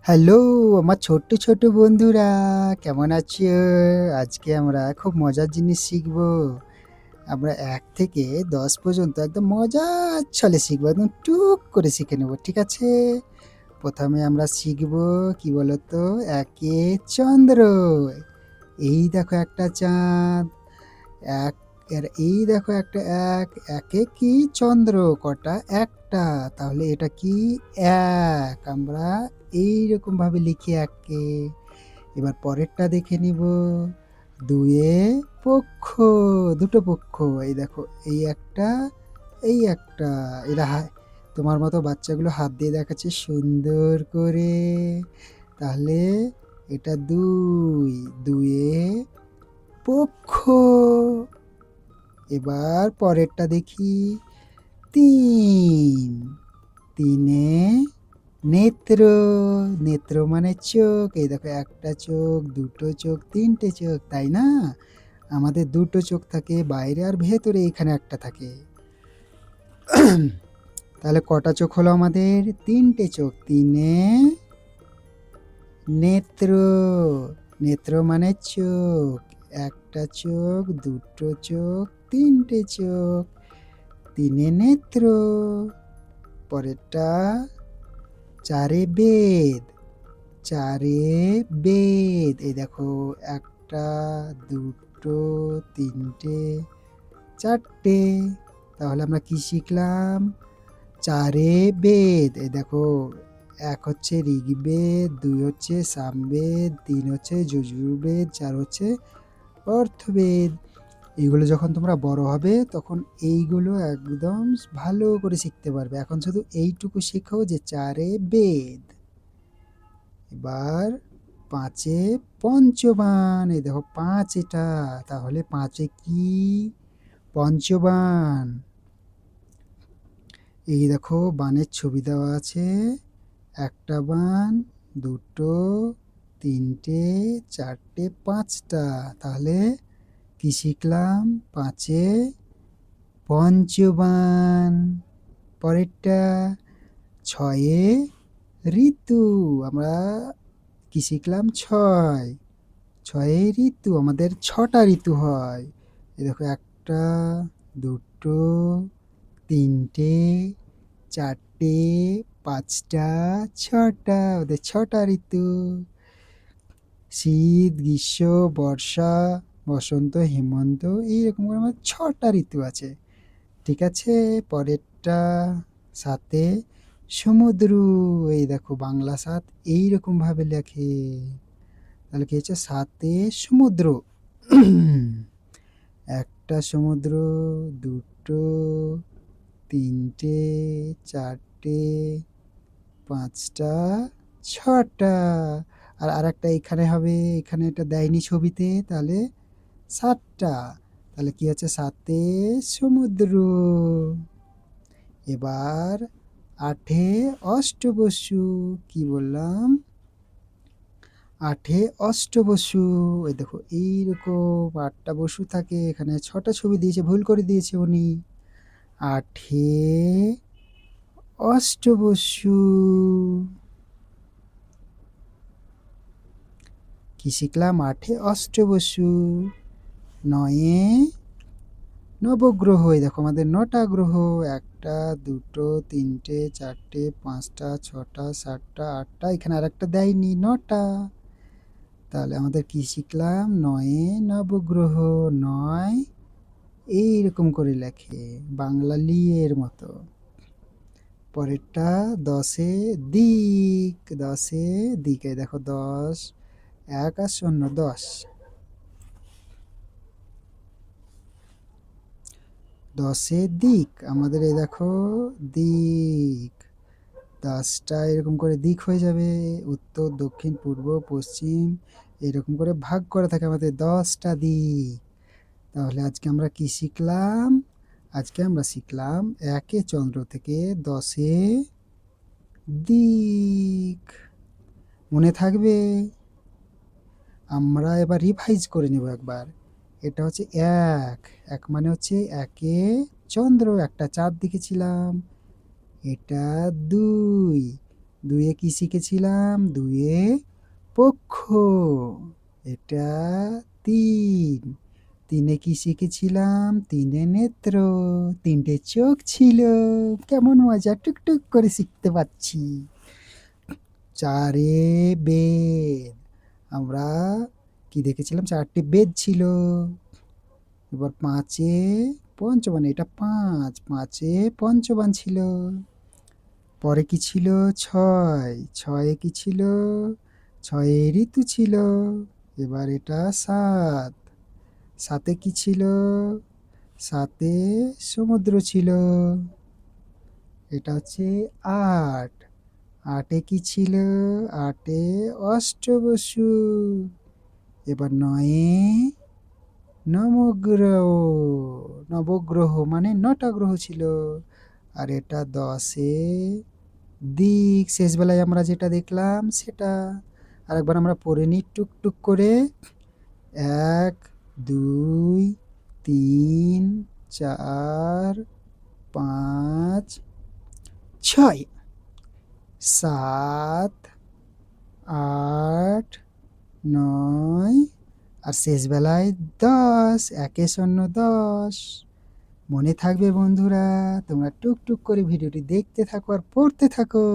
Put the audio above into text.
Hello আমার ছোট্ট, ছোট বন্ধুরা কেমন আছো? আজকে আমরা খুব মজার জিনিস শিখব। আমরা ১ থেকে ১০ পর্যন্ত একদম মজার ছলে শিখব। একদম টুক করে শিখে নেব। ঠিক আছে? ১ম এ আমরা শিখব কি বলতো? ১ এ চন্দ্র। এই দেখো একটা চাঁদ। এক এই দেখো একটা ১, ১ এ কি চন্দ্র কটা? একটা। তাহলে এটা কি? ১ আমরা এইরকমভাবে লিখি ১ কে। এবার পরেরটা দেখে নিব। ২ এ পক্ষ, দুটো পক্ষ। এই দেখো এই একটা, এই একটা। এরা তোমার মতো বাচ্চাগুলো হাত দিয়ে দেখাচ্ছে সুন্দর করে। তাহলে এটা ২, ২ এ পক্ষ। এবার পরেরটা দেখি ৩, ৩ এ নেত্র, নেত্র মানে চোখ। এই দেখো একটা চোখ, দুটো চোখ, তিনটে চোখ, তাই না? আমাদের দুটো চোখ থাকে বাইরে আর ভেতরে এখানে একটা থাকে। তাহলে কটা চোখ হলো আমাদের? ৩টে চোখ। ৩ এ নেত্র, নেত্র মানে চোখ। একটা চোখ, দুটো চোখ, তিনটে চোখ। ৩ এ নেত্র। পরেরটা ৪ এ বেদ, ৪ এ বেদ। এই দেখো একটা, দুটো, তিনটে, চারটে। তাহলে আমরা কি শিখলাম? ৪ এ বেদ। এই দেখো ১ হচ্ছে ঋগ্বেদ, ২ হচ্ছে সামবেদ, ৩ হচ্ছে যজুর্বেদ, ৪ হচ্ছে অর্থবেদ। এইগুলো যখন তোমরা বড় হবে তখন এইগুলো একদম ভালো করে শিখতে পারবে। এখন শুধু এইটুকু শেখো যে ৪ এ বেদ। এবার ৫ এ পঞ্চবান। এই দেখো ৫ এটা। তাহলে ৫ এ কি? পঞ্চবান। এই দেখো বানের ছবি দেওয়া আছে। একটা বান, দুটো, তিনটে, চারটে, পাঁচটা। তাহলে কি শিখলাম? ৫ এ পঞ্চবান। পরেরটা ৬ এ ঋতু। আমরা কি শিখলাম? ৬, ৬ এ ঋতু। আমাদের ৬টা ঋতু হয়। এই দেখো একটা, দুটো, তিনটে, চারটে, পাঁচটা, ছটা। ওদের ৬টা ঋতু। শীত, গ্রীষ্ম, বর্ষা, বসন্ত, হেমন্ত, এইরকম করে আমার ৬টা ঋতু আছে। ঠিক আছে? পরেরটা ৭ এ সমুদ্র। এই দেখো বাংলা ৭ এইরকমভাবে লেখে। তাহলে কি হচ্ছে? ৭ এ সমুদ্র। একটা সমুদ্র, দুটো, তিনটে, চারটে, পাঁচটা, ছটা। আর আরেকটা এখানে হবে, এখানে এটা দেয়নি ছবিতে, তাহলে ৭টা। তাহলে কি হচ্ছে? ৭ এ সমুদ্র। এবার ৮ এ অষ্টবসু। কি বললাম? ৮ এ অষ্টবসু। এই দেখো এইরকম ৮টা বসু থাকে। এখানে ৬টা ছবি দিয়েছে, ভুল করে দিয়েছে উনি। ৮ এ অষ্টবসু। কি শিখলাম? ৮ এ অষ্টবসু। ৯ এ নবগ্রহ। এই দেখো আমাদের ৯টা গ্রহ। একটা, দুটো, তিনটে, চারটে, পাঁচটা, ছটা, সাতটা, আটটা। এখানে আরেকটা দেয়নি, ৯টা। তাহলে আমাদের কি শিখলাম? ৯ এ নবগ্রহ। ৯ এইরকম করে লেখে, বাংলা লিয়ের মতো। পরেরটা ১০ এ দিক, ১০ এ দিক। এই দেখো ১০, ১ আর ০, ১০। ১০ এ দিক। আমাদের এই দেখো দিক। ১০টা এরকম করে দিক হয়ে যাবে। উত্তর, দক্ষিণ, পূর্ব, পশ্চিম এরকম করে ভাগ করা থাকে আমাদের ১০টা দিক। তাহলে আজকে আমরা কি শিখলাম? আজকে আমরা শিখলাম ১ এ চন্দ্র থেকে ১০ এ দিক। মনে থাকবে? আমরা এবার রিভাইজ করে নেব একবার। এটা হচ্ছে ১, ১ মানে হচ্ছে ১ এ চন্দ্র, একটা চাঁদ দেখেছিলাম। এটা ২, 2 এ কি শিখেছিলাম? 2 এ পক্ষ। এটা 3। 3 এ কি শিখেছিলাম? 3 এ নেত্র। 3টে চোখ ছিল। কেমন মজা! টুকটুক করে শিখতে পারছি। 4 এ বেদ। আমরা কি দেখেছিলাম? 4টি বেদ ছিল। এবার 5 এ পঞ্চবান। এটা 5। 5 এ পঞ্চবান ছিল। পরে কি ছিল? 6। 6 এ কি ছিল? 6 এ ঋতু ছিল। এবার এটা 7। 7 এ কি ছিল? 7 এ সমুদ্র ছিল। এটা হচ্ছে 8। 8 এ কি ছিল? 8 এ অষ্টবসু। এবার 9 এ নবগ্রহ। নবগ্রহ মানে 9টা গ্রহ ছিল। আর এটা 10 এ দিক। শেষবেলায় আমরা যেটা দেখলাম সেটা। আরেকবার আমরা পড়ে নিই টুকটুক করে। 1, 2, 3, 4, 5, 6, 7, 8, 9 আর শেষবেলায় 10। 1 শূন্য 10। মনে থাকবে বন্ধুরা, তোমরা টুকটুক করে ভিডিওটি দেখতে থাকো আর পড়তে থাকো।